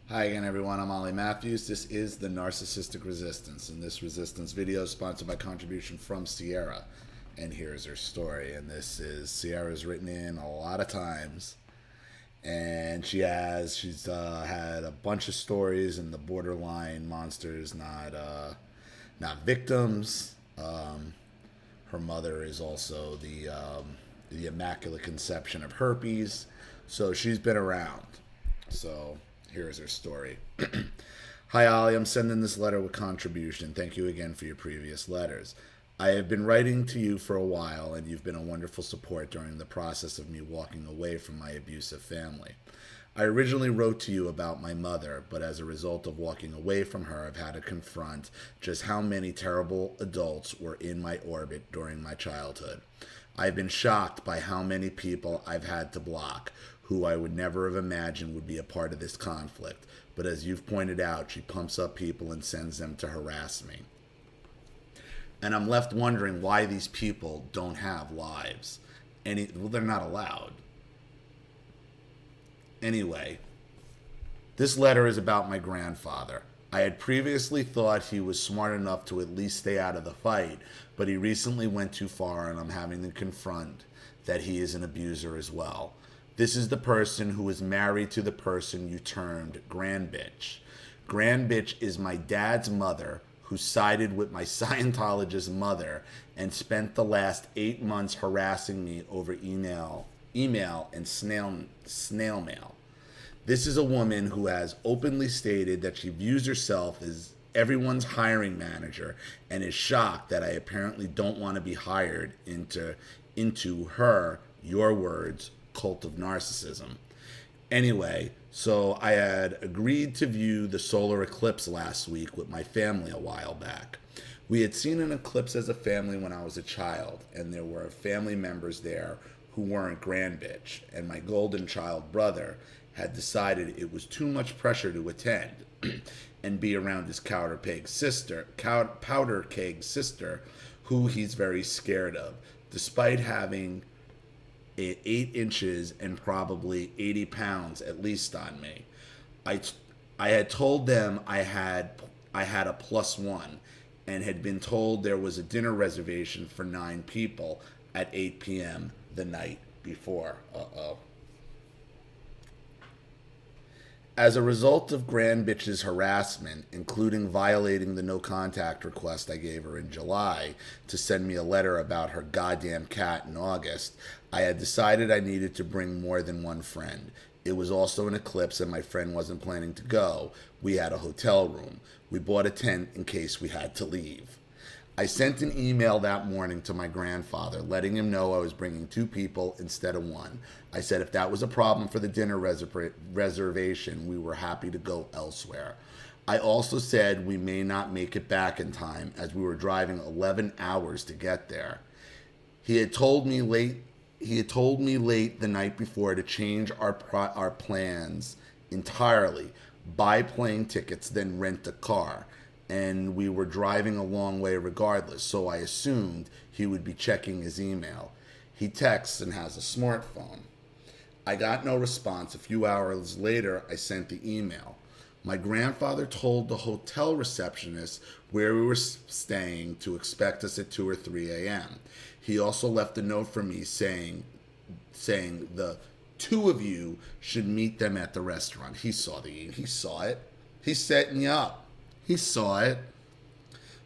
Hi again, everyone. I'm Ollie Matthews. This is the Narcissistic Resistance, and this resistance video is sponsored by contribution from Ciara. And here's her story. And this is Ciara's written in a lot of times, and she's had a bunch of stories in the borderline monsters, not victims. Her mother is also the immaculate conception of herpes, so she's been around. So here's her story. Hi, Ollie. I'm sending this letter with contribution. Thank you again for your previous letters. I have been writing to you for a while, and you've been a wonderful support during the process of me walking away from my abusive family. I originally wrote to you about my mother, but as a result of walking away from her, I've had to confront just how many terrible adults were in my orbit during my childhood. I've been shocked by how many people I've had to block, who I would never have imagined would be a part of this conflict. But as you've pointed out, she pumps up people and sends them to harass me. And I'm left wondering why these people don't have lives. Well, they're not allowed. Anyway, this letter is about my grandfather. I had previously thought he was smart enough to at least stay out of the fight, but he recently went too far, and I'm having to confront that he is an abuser as well. This is the person who is married to the person you termed grandbitch. Grandbitch is my dad's mother, who sided with my Scientologist mother and spent the last 8 months harassing me over email and snail mail. This is a woman who has openly stated that she views herself as everyone's hiring manager and is shocked that I apparently don't want to be hired into her, your words, cult of narcissism. Anyway, so I had agreed to view the solar eclipse last week with my family a while back. We had seen an eclipse as a family when I was a child, and there were family members there who weren't grandbitch, and my golden child brother had decided it was too much pressure to attend and be around his powder keg sister, who he's very scared of, despite having 8 inches and probably 80 pounds at least on me. I had told them I had a +1 and had been told there was a dinner reservation for 9 people at 8 p.m. the night before. As a result of grandbitch's harassment, including violating the no contact request I gave her in July to send me a letter about her goddamn cat in August, I had decided I needed to bring more than one friend. It was also an eclipse and my friend wasn't planning to go. We had a hotel room. We bought a tent in case we had to leave. I sent an email that morning to my grandfather, letting him know I was bringing 2 people instead of 1. I said if that was a problem for the dinner reservation, we were happy to go elsewhere. I also said we may not make it back in time, as we were driving 11 hours to get there. He had told me late the night before to change our plans entirely, buy plane tickets, then rent a car. And we were driving a long way regardless, so I assumed he would be checking his email. He texts and has a smartphone. I got no response. A few hours later, I sent the email. My grandfather told the hotel receptionist where we were staying to expect us at 2 or 3 a.m. He also left a note for me saying the 2 of you should meet them at the restaurant. He saw it. He's setting you up. He saw it.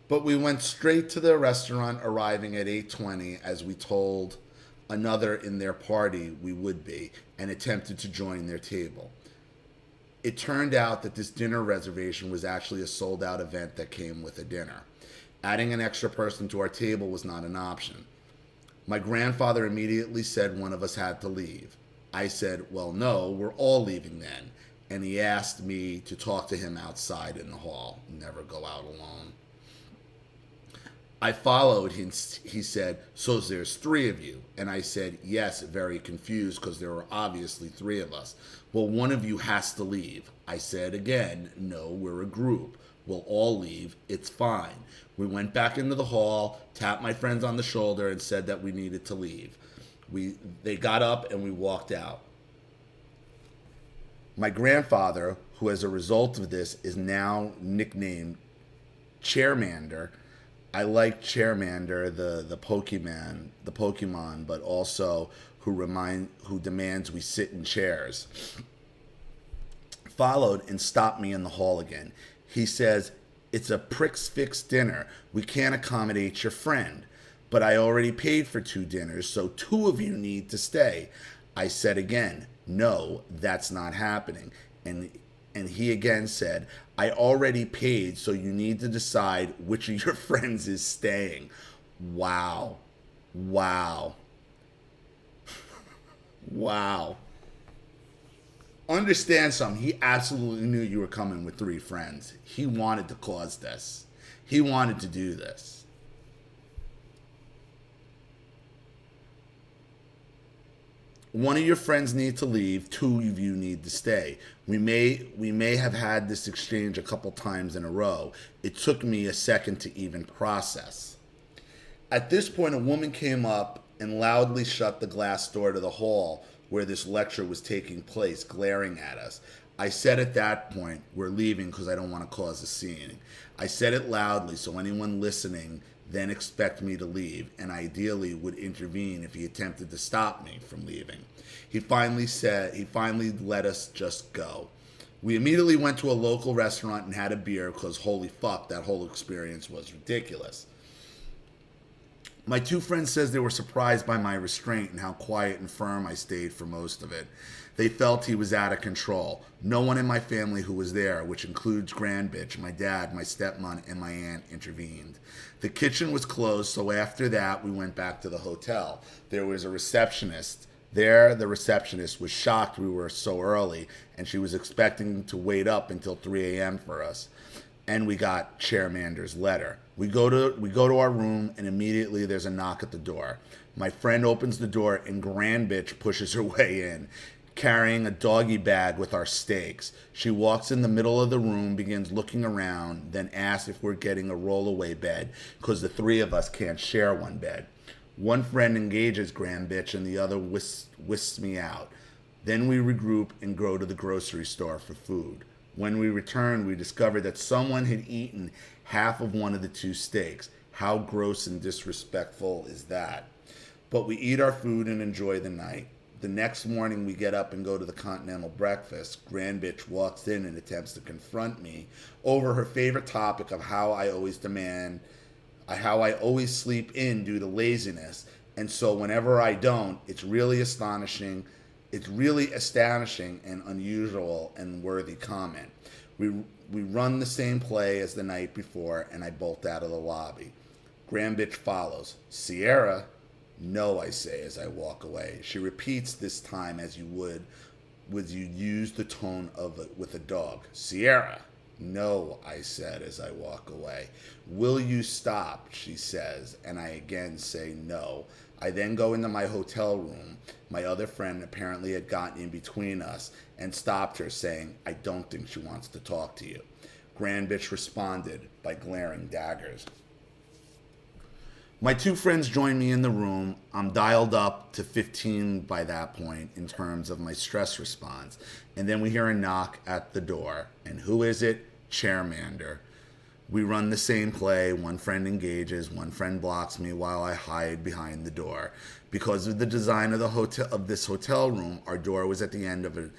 But we went straight to the restaurant, arriving at 8:20, as we told another in their party we would be, and attempted to join their table. It turned out that this dinner reservation was actually a sold-out event that came with a dinner. Adding an extra person to our table was not an option. My grandfather immediately said one of us had to leave. I said, well, no, we're all leaving then. And he asked me to talk to him outside in the hall. Never go out alone. I followed. He said, so there's 3 of you. And I said, yes, very confused because there were obviously 3 of us. Well, one of you has to leave. I said again, no, we're a group. We'll all leave. It's fine. We went back into the hall, tapped my friends on the shoulder, and said that we needed to leave. They got up and we walked out. My grandfather, who as a result of this is now nicknamed Chairmander. I like Chairmander, the Pokemon, but also who demands we sit in chairs. Followed and stopped me in the hall again. He says, "It's a Prix Fix dinner. We can't accommodate your friend. But I already paid for 2 dinners, so 2 of you need to stay." I said again, "No, that's not happening." And he again said, "I already paid, so you need to decide which of your friends is staying." Wow. Wow. Wow. Understand something. He absolutely knew you were coming with 3 friends. He wanted to cause this. He wanted to do this. One of your friends need to leave. 2 of you need to stay. We may have had this exchange a couple times in a row. It took me a second to even process. At this point, a woman came up and loudly shut the glass door to the hall where this lecture was taking place, glaring at us. I said at that point, "We're leaving because I don't want to cause a scene." I said it loudly so anyone listening then expect me to leave, and ideally would intervene if he attempted to stop me from leaving. He finally let us just go. We immediately went to a local restaurant and had a beer because holy fuck, that whole experience was ridiculous. My 2 friends says they were surprised by my restraint and how quiet and firm I stayed for most of it. They felt he was out of control. No one in my family who was there, which includes Grandbitch, my dad, my stepmom, and my aunt, intervened. The kitchen was closed, so after that, we went back to the hotel. There was a receptionist. There, the receptionist was shocked we were so early, and she was expecting to wait up until 3 a.m. for us. And we got Chairmander's letter. We go to our room, and immediately there's a knock at the door. My friend opens the door, and Grandbitch pushes her way in, carrying a doggy bag with our steaks. She walks in the middle of the room, begins looking around, then asks if we're getting a rollaway bed, because the 3 of us can't share one bed. One friend engages Grandbitch, and the other whisks me out. Then we regroup and go to the grocery store for food. When we returned, we discovered that someone had eaten half of one of the 2 steaks. How gross and disrespectful is that? But we eat our food and enjoy the night. The next morning, we get up and go to the continental breakfast. Grandbitch walks in and attempts to confront me over her favorite topic of how I always sleep in due to laziness. And so whenever I don't, it's really astonishing and unusual and worthy comment. We run the same play as the night before, and I bolt out of the lobby. Grandbitch follows. "Ciara?" "No," I say as I walk away. She repeats this time as you would you use the tone of it with a dog. "Ciara?" "No," I said as I walk away. "Will you stop?" she says, and I again say no. I then go into my hotel room. My other friend apparently had gotten in between us and stopped her, saying, "I don't think she wants to talk to you." Grandbitch responded by glaring daggers. My 2 friends join me in the room. I'm dialed up to 15 by that point in terms of my stress response. And then we hear a knock at the door. And who is it? Chairmander. We run the same play. One friend engages, one friend blocks me while I hide behind the door. Because of the design of this hotel room, our door was at the end of an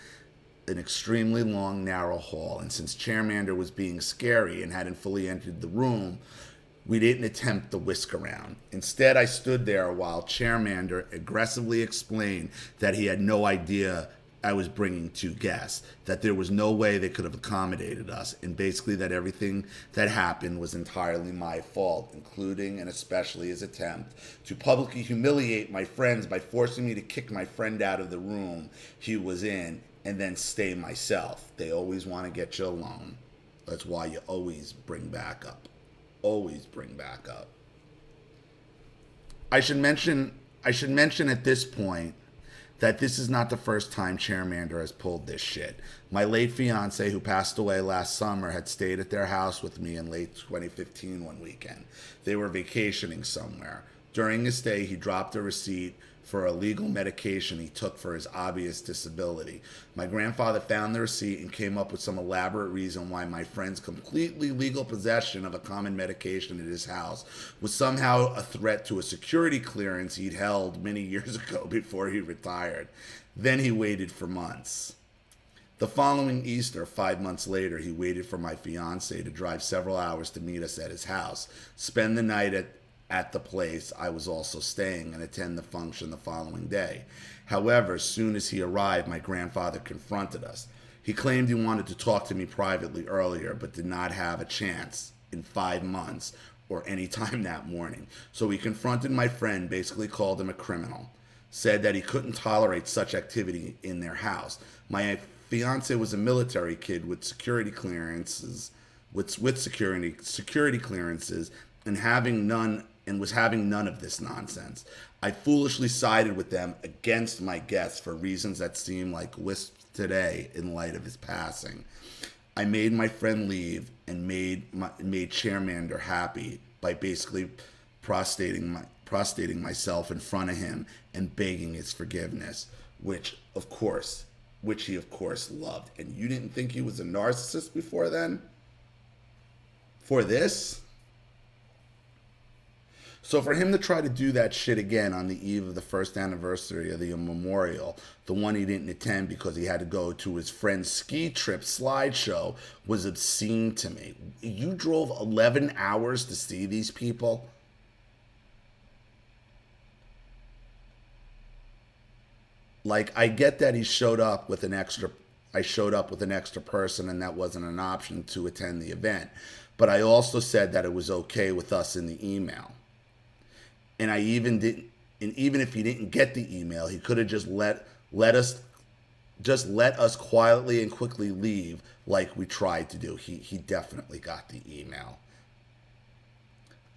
extremely long, narrow hall. And since Chairmander was being scary and hadn't fully entered the room, we didn't attempt the whisk around. Instead, I stood there while Chairmander aggressively explained that he had no idea I was bringing 2 guests, that there was no way they could have accommodated us, and basically that everything that happened was entirely my fault, including and especially his attempt to publicly humiliate my friends by forcing me to kick my friend out of the room he was in and then stay myself. They always want to get you alone. That's why you always bring backup. Always bring backup. I should mention at this point that this is not the first time Chairmander has pulled this shit. My late fiance, who passed away last summer, had stayed at their house with me in late 2015 one weekend. They were vacationing somewhere. During his stay, he dropped a receipt for illegal medication he took for his obvious disability. My grandfather found the receipt and came up with some elaborate reason why my friend's completely legal possession of a common medication at his house was somehow a threat to a security clearance he'd held many years ago before he retired. Then he waited for months. The following Easter, 5 months later, he waited for my fiance to drive several hours to meet us at his house, spend the night at the place I was also staying, and attend the function the following day. However, as soon as he arrived, my grandfather confronted us. He claimed he wanted to talk to me privately earlier, but did not have a chance in 5 months or any time that morning. So he confronted my friend, basically called him a criminal, said that he couldn't tolerate such activity in their house. My fiance was a military kid with security clearances, with security clearances, and was having none of this nonsense. I foolishly sided with them against my guests for reasons that seem like wisps today in light of his passing. I made my friend leave and made Chairmander happy by basically prostrating myself in front of him and begging his forgiveness, which he of course loved. And you didn't think he was a narcissist before then? For this? So for him to try to do that shit again on the eve of the first anniversary of the memorial, the one he didn't attend because he had to go to his friend's ski trip slideshow, was obscene to me. You drove 11 hours to see these people? Like, I get that he showed up with an extra person and that wasn't an option to attend the event. But I also said that it was okay with us in the email. And even if he didn't get the email, he could have just let us quietly and quickly leave like we tried to do. He definitely got the email.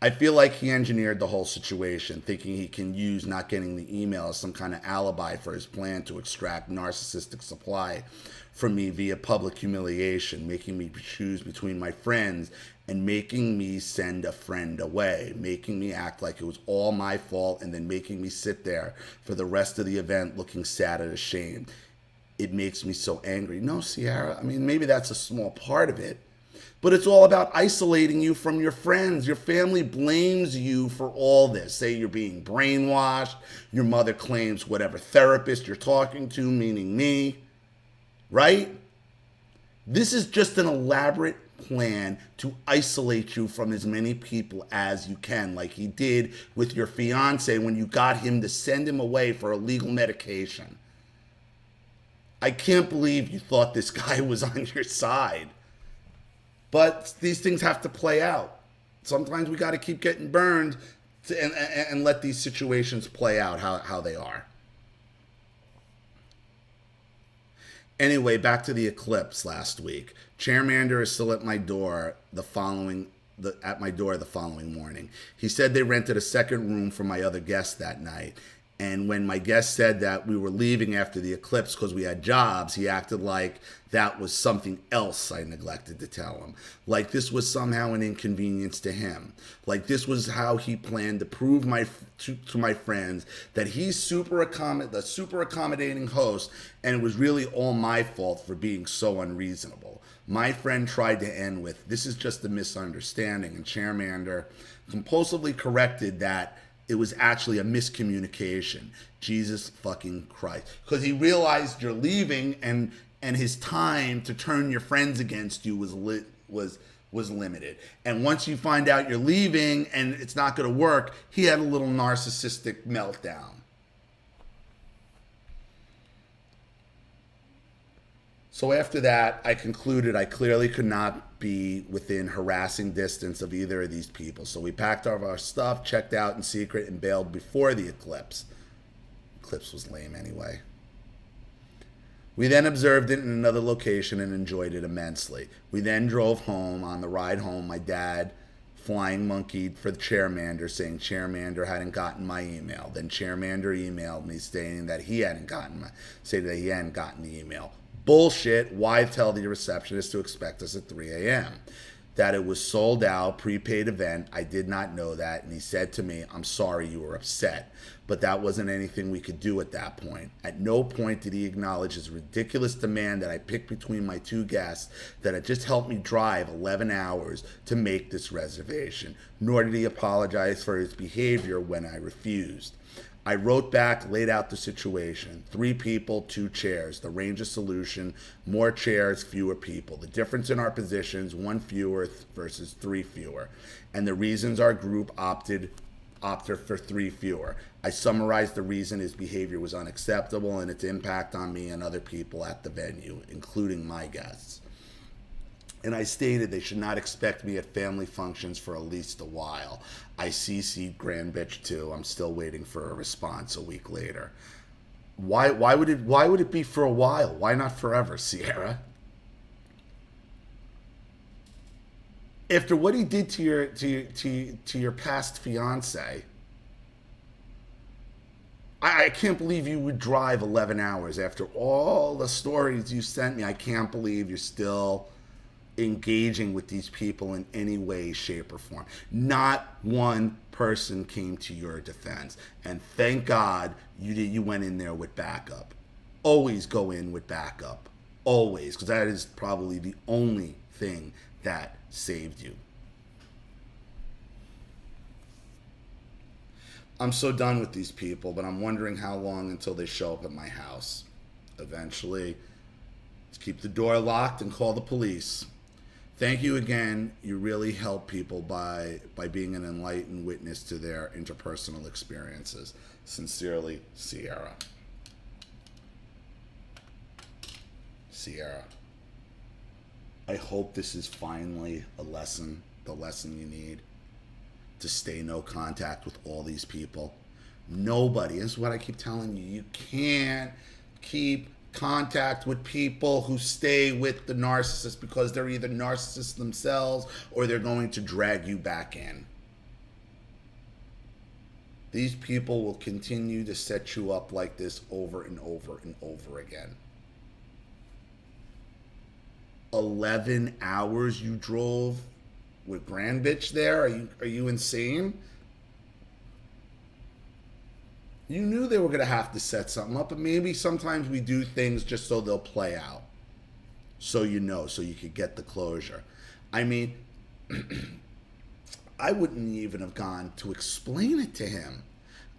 I feel like he engineered the whole situation, thinking he can use not getting the email as some kind of alibi for his plan to extract narcissistic supply from me via public humiliation, making me choose between my friends and making me send a friend away, making me act like it was all my fault, and then making me sit there for the rest of the event looking sad and ashamed. It makes me so angry. No, Ciara, I mean, maybe that's a small part of it, but it's all about isolating you from your friends. Your family blames you for all this. Say you're being brainwashed. Your mother claims whatever therapist you're talking to, meaning me, right? This is just an elaborate plan to isolate you from as many people as you can, like he did with your fiance when you got him to send him away for illegal medication. I can't believe you thought this guy was on your side. But these things have to play out. Sometimes we got to keep getting burned and let these situations play out how they are. Anyway, back to the eclipse last week. Chairmander is still at my door the following morning. He said they rented a second room for my other guests that night. And when my guest said that we were leaving after the eclipse because we had jobs, he acted like that was something else I neglected to tell him. Like this was somehow an inconvenience to him. Like this was how he planned to prove to my friends that he's the super accommodating host, and it was really all my fault for being so unreasonable. My friend tried to end with, "This is just a misunderstanding," and Chairmander compulsively corrected that it was actually a miscommunication. Jesus fucking Christ. Because he realized you're leaving and his time to turn your friends against you was limited. And once you find out you're leaving and it's not going to work, he had a little narcissistic meltdown. So after that, I concluded I clearly could not be within harassing distance of either of these people. So we packed up our stuff, checked out in secret, and bailed before the eclipse. Eclipse was lame anyway. We then observed it in another location and enjoyed it immensely. We then drove home. On the ride home, my dad flying monkeyed for the Chairmander, saying Chairmander hadn't gotten my email. Then Chairmander emailed me saying that he hadn't gotten the email. Bullshit. Why tell the receptionist to expect us at 3 a.m.? that it was sold out, prepaid event. I did not know that. And he said to me, I'm sorry you were upset. But that wasn't anything we could do at that point. At no point did he acknowledge his ridiculous demand that I pick between my two guests that had just helped me drive 11 hours to make this reservation, nor did he apologize for his behavior when I refused. I wrote back, laid out the situation. 3 people, 2 chairs. The range of solution, more chairs, fewer people. The difference in our positions, 1 fewer versus 3 fewer. And the reasons our group opted for 3 fewer. I summarized the reason his behavior was unacceptable and its impact on me and other people at the venue, including my guests. And I stated they should not expect me at family functions for at least a while. I CC'd Grand Bitch too. I'm still waiting for a response a week later. Why would it be for a while? Why not forever, Ciara? After what he did to your past fiance, I can't believe you would drive 11 hours after all the stories you sent me. I can't believe you're still engaging with these people in any way, shape, or form. Not one person came to your defense. And thank God you went in there with backup. Always go in with backup. Always. Because that is probably the only thing that saved you. I'm so done with these people, but I'm wondering how long until they show up at my house. Eventually, let's keep the door locked and call the police. Thank you again. You really help people by being an enlightened witness to their interpersonal experiences. Sincerely, Ciara. Ciara, I hope this is finally a lesson, the lesson you need to stay no contact with all these people. Nobody, this is what I keep telling you, you can't keep contact with people who stay with the narcissist because they're either narcissists themselves or they're going to drag you back in. These people will continue to set you up like this over and over and over again. 11 hours you drove with Grand Bitch there? Are you insane? You knew they were going to have to set something up, but maybe sometimes we do things just so they'll play out. So you know, so you could get the closure. I mean, I wouldn't even have gone to explain it to him.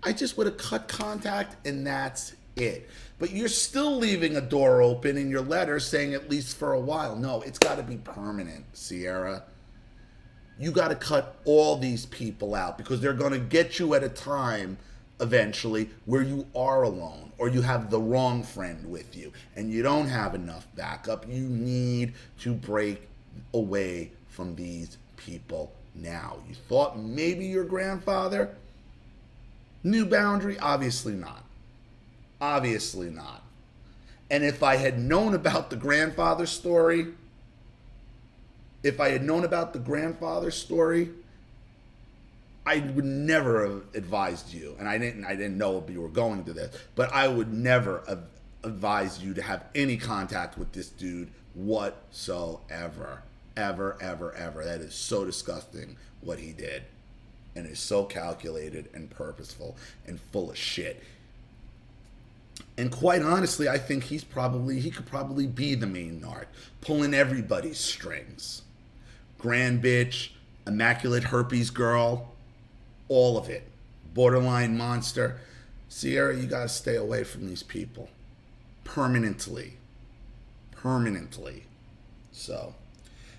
I just would have cut contact and that's it. But you're still leaving a door open in your letter saying at least for a while. No, it's got to be permanent, Ciara. You got to cut all these people out because they're going to get you at a time eventually where you are alone or you have the wrong friend with you and you don't have enough backup. You need to break away from these people now. You thought maybe your grandfather knew boundary? Obviously not. Obviously not. And if I had known about the grandfather story, I would never have advised you, and I didn't know you were going to this, but I would never have advised you to have any contact with this dude whatsoever. Ever, ever, ever. That is so disgusting what he did. And is so calculated and purposeful and full of shit. And quite honestly, I think he could probably be the main narc, pulling everybody's strings. Grand Bitch, immaculate herpes girl, all of it. Borderline monster. Ciara, you gotta stay away from these people. Permanently. So,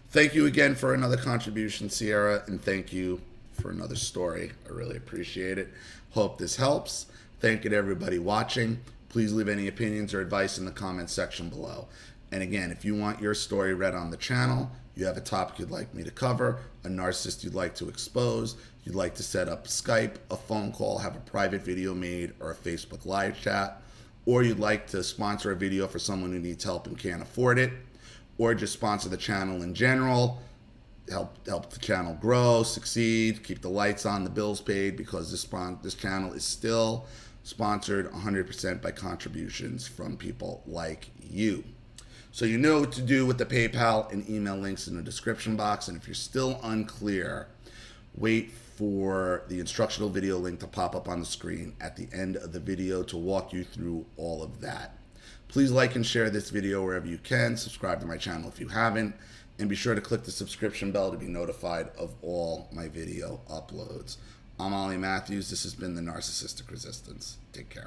thank you again for another contribution, Ciara, and thank you for another story. I really appreciate it. Hope this helps. Thank you to everybody watching. Please leave any opinions or advice in the comments section below. And again, if you want your story read on the channel, you have a topic you'd like me to cover, a narcissist you'd like to expose, you'd like to set up Skype, a phone call, have a private video made, or a Facebook live chat, or you'd like to sponsor a video for someone who needs help and can't afford it, or just sponsor the channel in general, help the channel grow, succeed, keep the lights on, the bills paid, because this channel is still sponsored 100% by contributions from people like you. So you know what to do with the PayPal and email links in the description box. And if you're still unclear, wait for the instructional video link to pop up on the screen at the end of the video to walk you through all of that. Please like and share this video wherever you can. Subscribe to my channel if you haven't. And be sure to click the subscription bell to be notified of all my video uploads. I'm Ollie Matthews. This has been the Narcissistic Resistance. Take care.